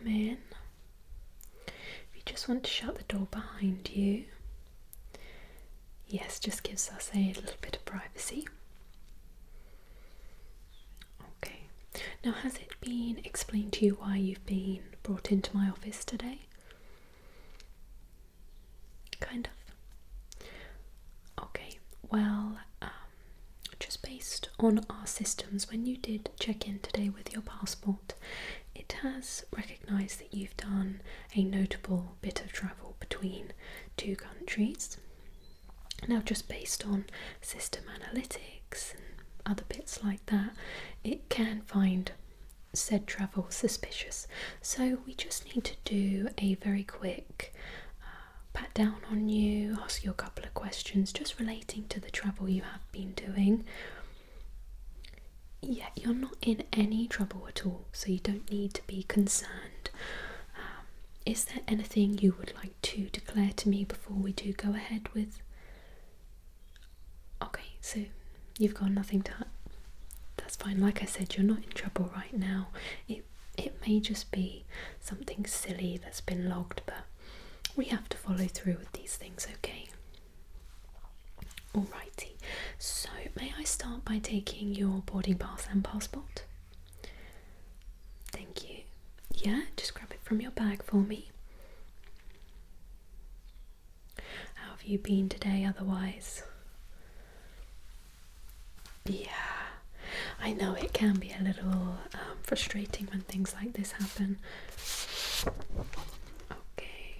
come in. If you just want to shut the door behind you. Yes, just gives us a little bit of privacy. Okay. Now, has it been explained to you why you've been brought into my office today? Kind of. Okay, well, just based on our systems, when you did check in today with your passport, it has recognised that you've done a notable bit of travel between two countries. Now, just based on system analytics and other bits like that, it can find said travel suspicious. So we just need to do a very quick pat down on you, ask you a couple of questions just relating to the travel you have been doing. Yeah, you're not in any trouble at all, so you don't need to be concerned. Is there anything you would like to declare to me before we do go ahead with? Okay, so you've got nothing to... That's fine. Like I said, you're not in trouble right now. It may just be something silly that's been logged, but we have to follow through with these things, okay? Alrighty, so may I start by taking your boarding pass and passport? Thank you. Yeah, just grab it from your bag for me. How have you been today otherwise? Yeah, I know it can be a little frustrating when things like this happen. Okay.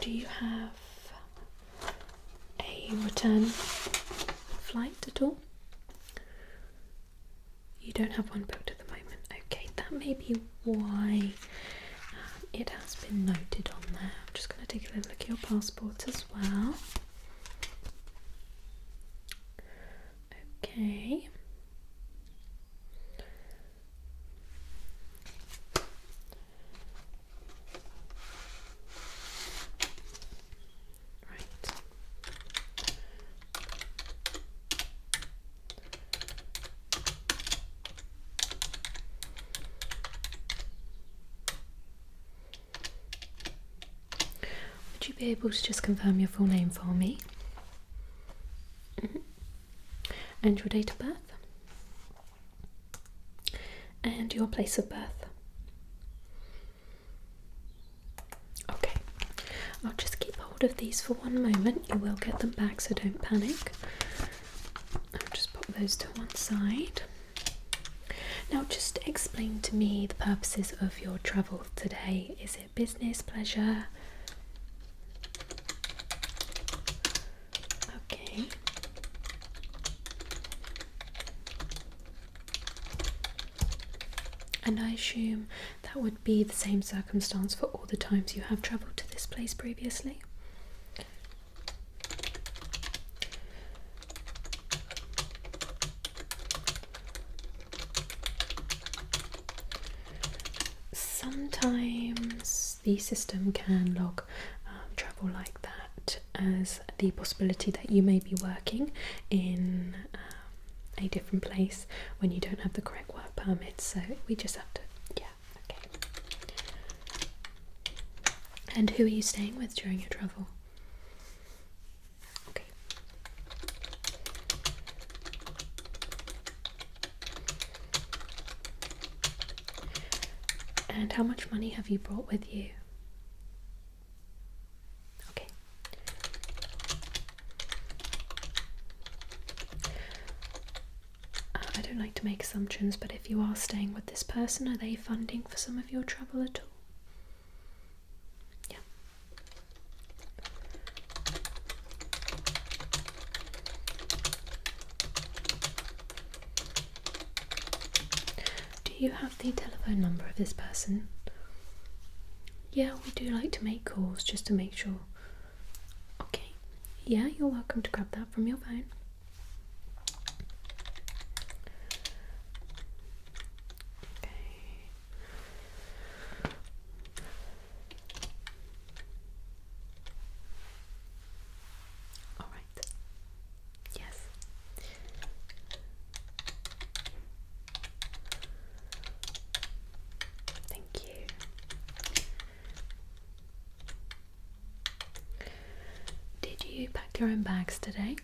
Do you have a return flight at all? You don't have one booked at the moment. Okay, that may be why it has been noted on there. I'm just going to take a little look at your passport as well. Okay. Right. Would you be able to just confirm your full name for me? And your date of birth? And your place of birth? Okay, I'll just keep hold of these for one moment. You will get them back, so don't panic. I'll just put those to one side. Now, just explain to me the purposes of your travel today. Is it business, pleasure? Okay. And I assume that would be the same circumstance for all the times you have travelled to this place previously? Sometimes the system can log travel like that as the possibility that you may be working in a different place when you don't have the correct work permit, so we just have to, yeah, okay. And who are you staying with during your travel? Okay. And how much money have you brought with you? Okay. I don't like to make assumptions, but if you are staying with this person, are they funding for some of your travel at all? Yeah. Do you have the telephone number of this person? Yeah, we do like to make calls just to make sure. Okay. Yeah, you're welcome to grab that from your phone. pack your own bags today?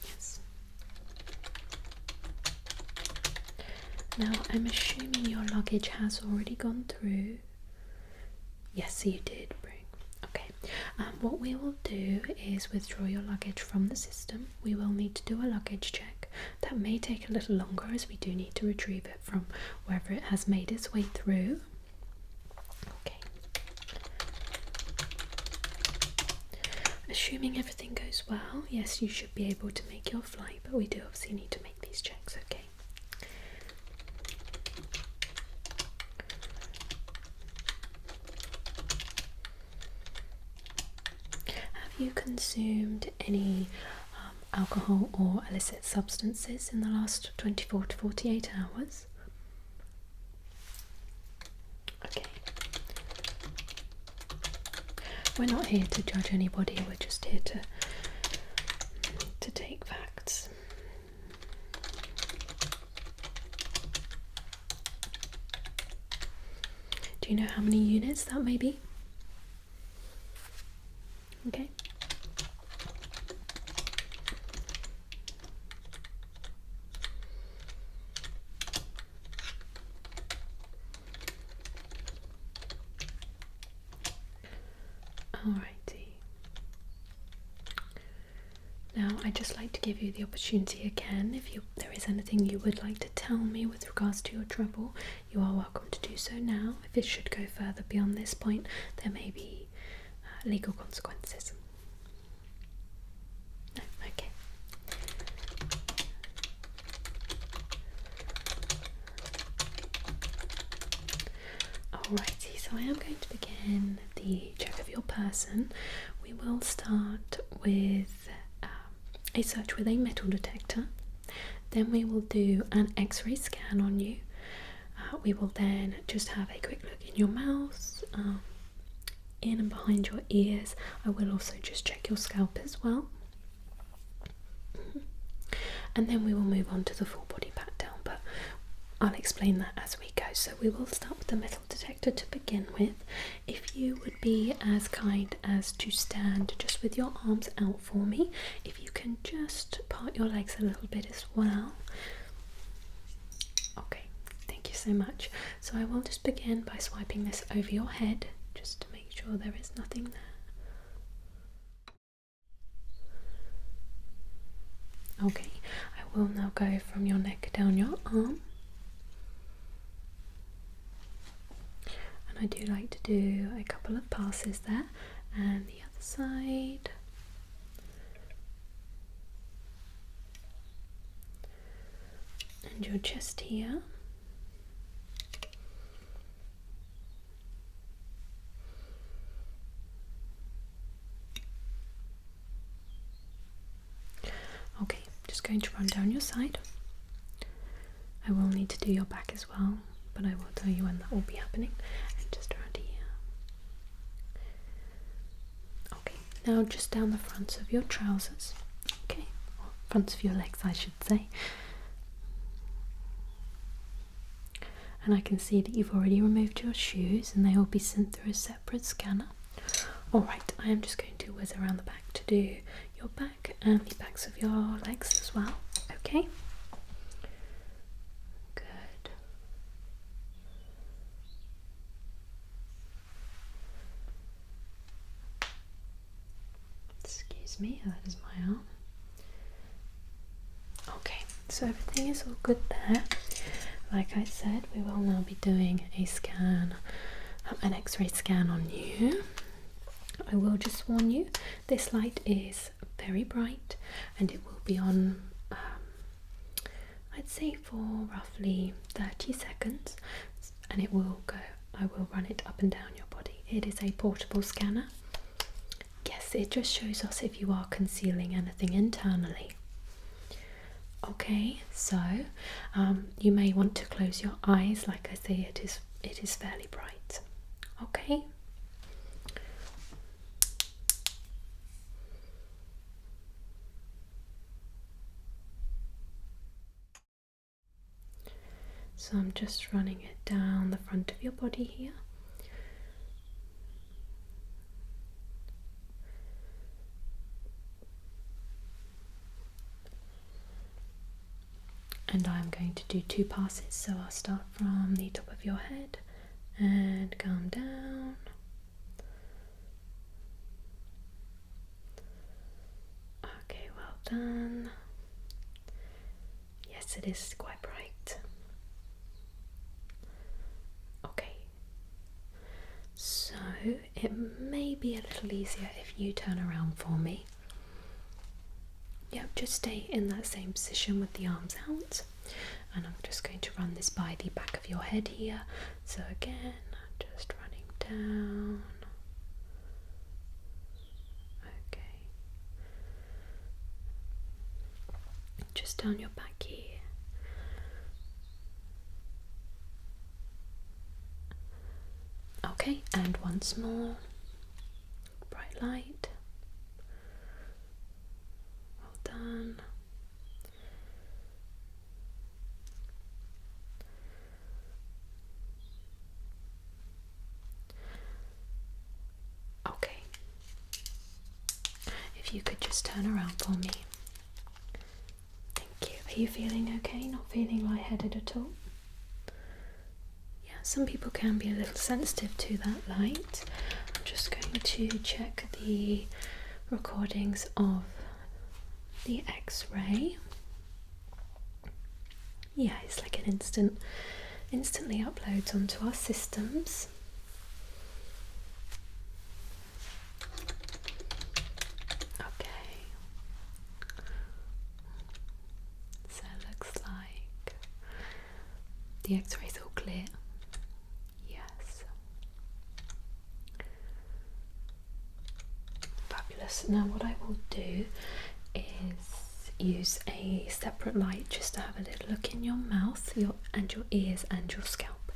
Yes. Now, I'm assuming your luggage has already gone through. Yes, you did bring. Okay. What we will do is withdraw your luggage from the system. We will need to do a luggage check. That may take a little longer as we do need to retrieve it from wherever it has made its way through. Okay. Assuming everything goes well, yes, you should be able to make your flight, but we do obviously need to make these checks, okay? Have you consumed any alcohol or illicit substances in the last 24 to 48 hours? Okay. We're not here to judge anybody, we're just here to take facts. Do you know how many units that may be? Okay. Alrighty. Now, I'd just like to give you the opportunity again, if there is anything you would like to tell me with regards to your trouble, you are welcome to do so now. If it should go further beyond this point, there may be legal consequences. No? Okay. Alrighty, so I am going to begin the check of your person. We will start with a search with a metal detector. Then we will do an x-ray scan on you. We will then just have a quick look in your mouth, in and behind your ears. I will also just check your scalp as well. And then we will move on to the full body pat down, but I'll explain that as we go. So we will start with the metal detector to begin with. If you would be as kind as to stand just with your arms out for me. If you can just part your legs a little bit as well. Okay, thank you so much. So I will just begin by swiping this over your head, just to make sure there is nothing there. Okay, I will now go from your neck down your arm. I do like to do a couple of passes there, and the other side. And your chest here. Okay, just going to run down your side. I will need to do your back as well, but I will tell you when that will be happening. And just around here. Okay, now just down the fronts of your trousers. Okay, or fronts of your legs, I should say. And I can see that you've already removed your shoes, and they will be sent through a separate scanner. Alright, I am just going to whiz around the back to do your back and the backs of your legs as well. Okay? Good. Excuse me, that is my arm. Okay, so everything is all good there. Like I said, we will now be doing a scan, an x-ray scan on you. I will just warn you, this light is very bright and it will be on, I'd say for roughly 30 seconds, and it will go, I will run it up and down your body. It is a portable scanner. Yes, it just shows us if you are concealing anything internally. Okay, so you may want to close your eyes. Like I say, it is fairly bright. Okay. So I'm just running it down the front of your body here. and I'm going to do 2 passes, so I'll start from the top of your head and come down. Okay, well done. Yes, it is quite bright. Okay, so it may be a little easier if you turn around for me. Yep, just stay in that same position with the arms out, and I'm just going to run this by the back of your head here. So again, just running down. Okay, just down your back here. Okay, and once more, bright light. Well done. Okay, if you could just turn around for me. Thank you. Are you feeling okay? Not feeling lightheaded at all? Some people can be a little sensitive to that light. I'm just going to check the recordings of the X-ray. Yeah, it's like an instantly uploads onto our systems. Okay. So it looks like the X-ray's all clear. Now what I will do is use a separate light just to have a little look in your mouth, your ears and your scalp.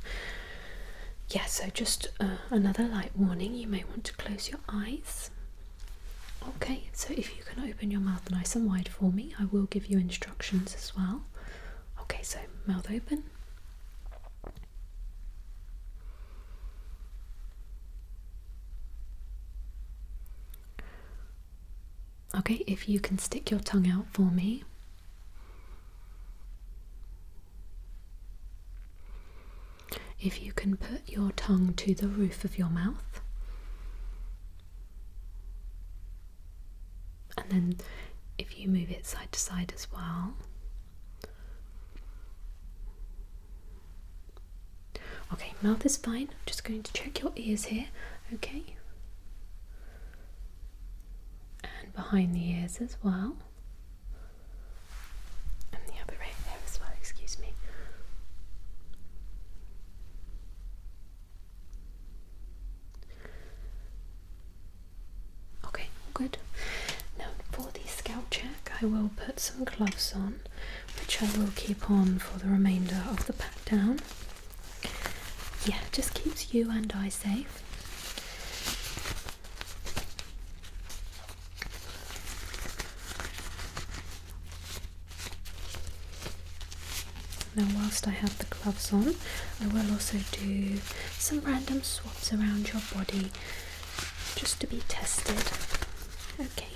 Yeah, so just another light warning, you may want to close your eyes. Okay, so if you can open your mouth nice and wide for me, I will give you instructions as well. Okay, so mouth open. Okay, if you can stick your tongue out for me. If you can put your tongue to the roof of your mouth. And then if you move it side to side as well. Okay, mouth is fine. I'm just going to check your ears here. Okay. Behind the ears as well, and the other ear there as well, excuse me. Okay, all good. Now for the scalp check, I will put some gloves on, which I will keep on for the remainder of the pat down. Yeah, just keeps you and I safe. Now whilst I have the gloves on, I will also do some random swabs around your body just to be tested. Okay,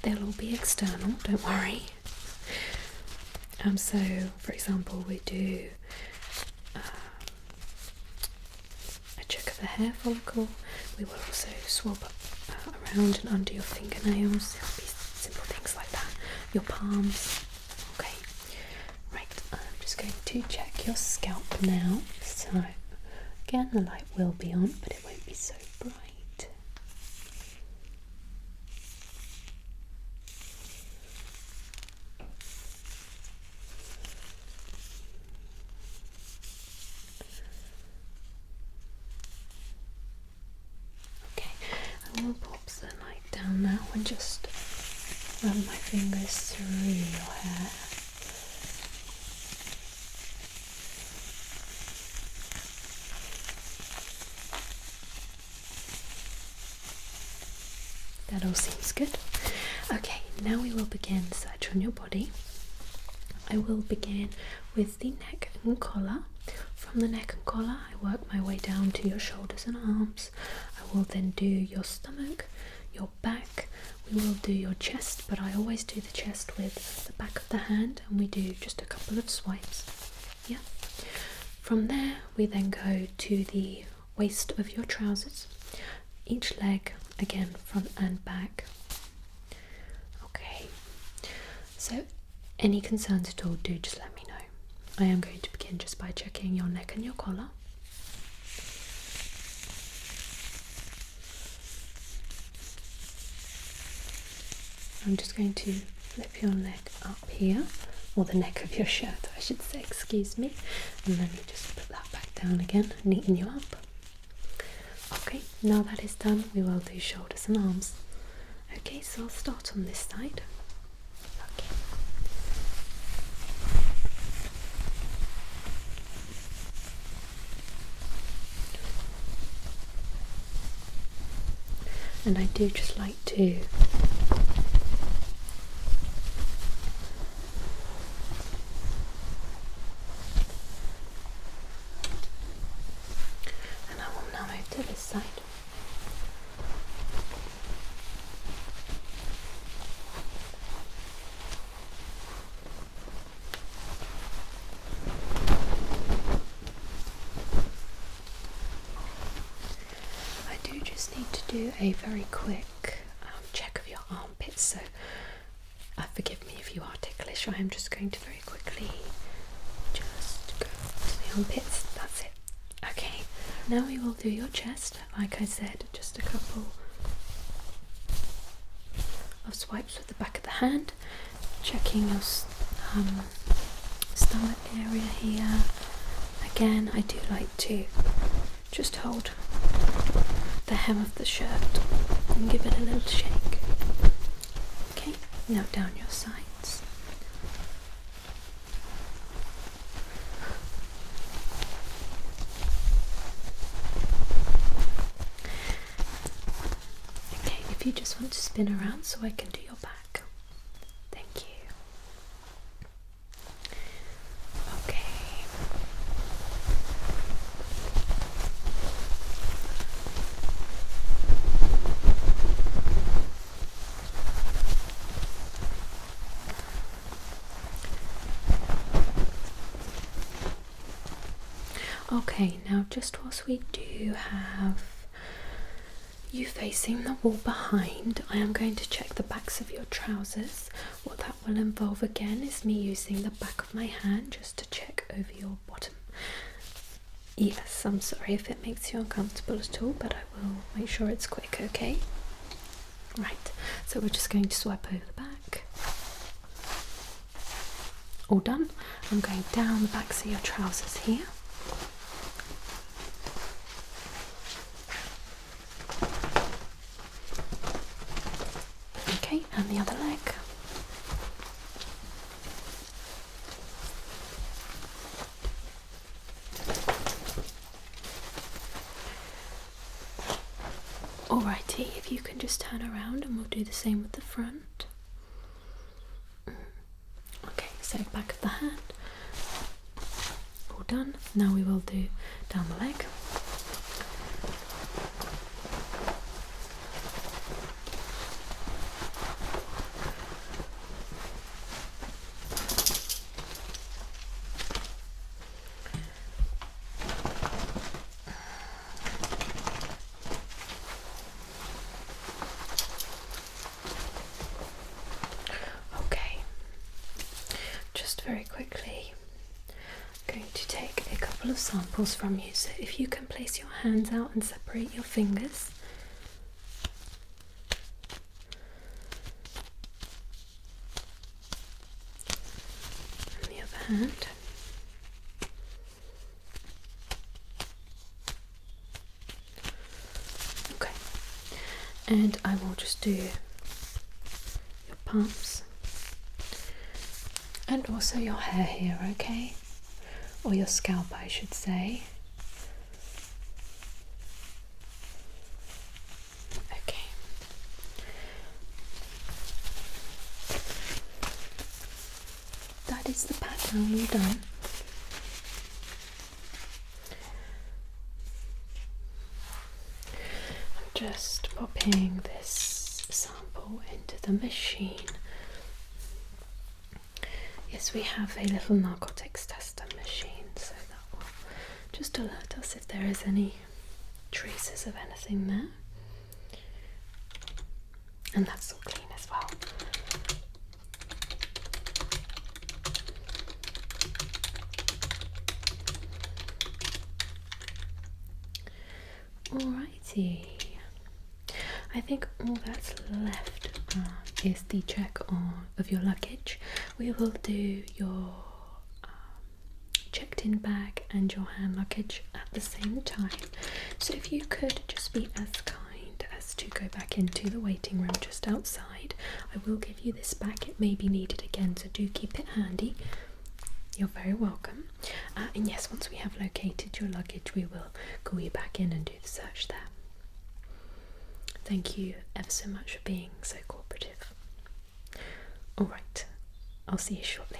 they'll all be external, don't worry. So for example, we do a check of the hair follicle. We will also swab around and under your fingernails. It'll be simple things like that. Your palms. Going to check your scalp now. So again, the light will be on, but it won't be so bright. Okay, I will pop the light down now and just run my fingers through your hair. That all seems good. Okay, now we will begin the search on your body. I will begin with the neck and collar. From the neck and collar, I work my way down to your shoulders and arms. I will then do your stomach, your back. we will do your chest, but I always do the chest with the back of the hand, and we do just a couple of swipes. Yeah. From there, we then go to the waist of your trousers, each leg, again, front and back. Okay. So, any concerns at all, do just let me know. I am going to begin just by checking your neck and your collar. I'm just going to flip your neck up here, or the neck of your shirt I should say, excuse me, and then you just put that back down again, neaten you up. Okay, now that is done, we will do shoulders and arms. Okay, so I'll start on this side. Okay. And I do just like to to this side. I do just need to do a very quick check of your armpits, so forgive me if you are ticklish. I am just going to very quickly just go to the armpits. That's it. Okay. Now we will do your chest, like I said, just a couple of swipes with the back of the hand, checking your stomach area here. Again, I do like to just hold the hem of the shirt and give it a little shake. Okay, now down your sides. If you just want to spin around so I can do your back. Thank you. Okay. Okay, now just whilst we do have you facing the wall behind, I am going to check the backs of your trousers. What that will involve again is me using the back of my hand just to check over your bottom. Yes, I'm sorry if it makes you uncomfortable at all, but I will make sure it's quick, okay? Right, so we're just going to swipe over the back. All done. I'm going down the backs of your trousers here. Okay, and the other leg. Alrighty, if you can just turn around and we'll do the same with the front. Okay, so back of the hand. All done. Now we will do down the leg. Very quickly, I'm going to take a couple of samples from you, so if you can place your hands out and separate your fingers. And the other hand. Okay, and I will just do your palms. And also your hair here, okay? Or your scalp, I should say. Okay. That is the pat down all done. I'm just popping this sample into tester machine. Yes, we have a little narcotics tester machine, so that will just alert us if there is any traces of anything there. And that's all clean as well. Alrighty, I think all that's left is the check of your luggage. We will do your checked in bag and your hand luggage at the same time. So if you could just be as kind as to go back into the waiting room just outside. I will give you this back, it may be needed again, so do keep it handy. You're very welcome. And yes, once we have located your luggage, we will call you back in and do the search there. Thank you ever so much for being so cooperative. Alright, I'll see you shortly.